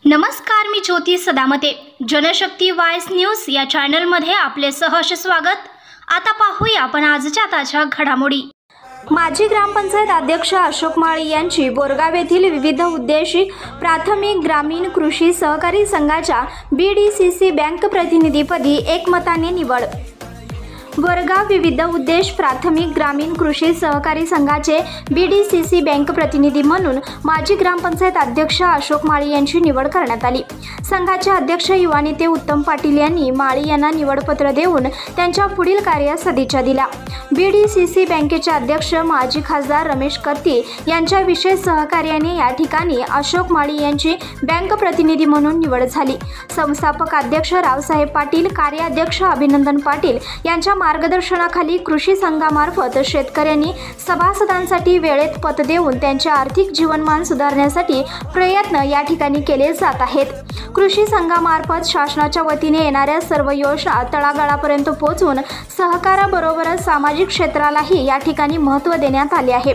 नमस्कार, मी ज्योती Sadamate. Janshakti voice news या चॅनलमध्ये आपले सहर्ष स्वागत. आता पाहूया आपण आजच्या ताज्या घडामोडी. माजी ग्रामपंचायत अध्यक्ष अशोक माळी यांची बोरगाव येथील विविध उद्देशी प्राथमिक ग्रामीण कृषी सहकारी संघाच्या BDCC बँक प्रतिनिधीपदी एकमताने निवड. बोरगाव विविध उद्देश प्राथमिक ग्रामीण कृषी सहकारी संघाचे BDCC बँक प्रतिनिधी म्हणून माजी ग्रामपंचायत अध्यक्ष अशोक माळी यांची निवड करण्यात आली. संघाचे अध्यक्ष युवा नेते उत्तम पाटील यांनी माळी यांना निवडपत्र देऊन त्यांच्या पुढील कार्यास सदिच्छा दिल्या. BDCC बँकेचे अध्यक्ष माजी खासदार रमेश करती यांच्या विशेष सहकार्याने या ठिकाणी अशोक माळी यांची बँक प्रतिनिधी म्हणून निवड झाली. संस्थापक अध्यक्ष रावसाहेब पाटील, कार्याध्यक्ष अभिनंदन पाटील यांच्या मार्गदर्शनाखाली कृषी संघामार्फत शेतकऱ्यांनी सभासदांसाठी वेळेत पत देऊन त्यांचे आर्थिक जीवनमान सुधारण्यासाठी प्रयत्न या ठिकाणी केले जात आहेत. कृषी संघामार्फत शासनाच्या वतीने येणाऱ्या सर्व योजना तळागाळापर्यंत पोहोचवून सहकाराबरोबरच सामाजिक क्षेत्रालाही या ठिकाणी महत्त्व देण्यात आले आहे.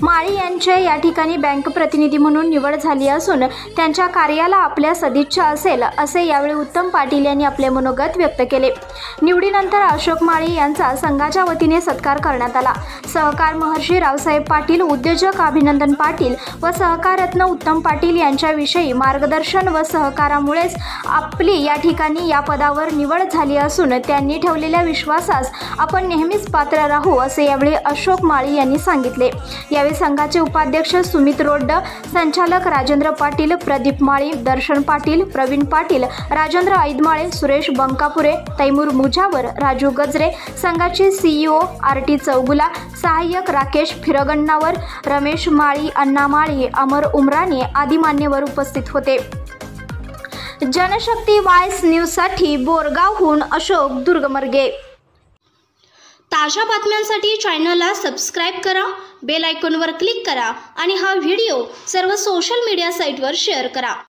माळी यांचे या ठिकाणी बँक प्रतिनिधी म्हणून निवड झाली असून त्यांच्या कार्याला आपल्या सदिच्छा असेल असे यावेळी उत्तम पाटील यांनी आपले मनोगत व्यक्त केले. निवडीनंतर अशोक माळी यांचा संघाच्या वतीने सत्कार करण्यात आला. सहकार महर्षी रावसाहेब पाटील, उद्योजक अभिनंदन पाटील व सहकाररत्न उत्तम पाटील यांच्याविषयी मार्गदर्शन व सहकारामुळेच आपली या ठिकाणी या पदावर निवड झाली असून त्यांनी ठेवलेल्या विश्वासास आपण नेहमीच पात्र राहू असे यावेळी अशोक माळी यांनी सांगितले. यावेळी संघाचे उपाध्यक्ष सुमित रोड्ड, संचालक राजेंद्र पाटील, प्रदीप माळी, दर्शन पाटील, प्रवीण पाटील, राजेंद्र ऐदमाळे, सुरेश बंकापुरे, तैमूर मुजावर, राजू गजरे, संघाचे CEO RT चौगुला, सहाय्यक राकेश फिरगण्णावर, रमेश माळी, अण्णा माळी, अमर उमराणी आदी मान्यवर उपस्थित होते. जनशक्ती वॉइस न्यूजसाठी बोरगावहून अशोक दुर्गमर्गे. ताज्या बातम्यांसाठी चॅनलला सबस्क्राईब करा, बेल आयकॉनवर क्लिक करा आणि हा व्हिडिओ सर्व सोशल मीडिया साईटवर शेअर करा.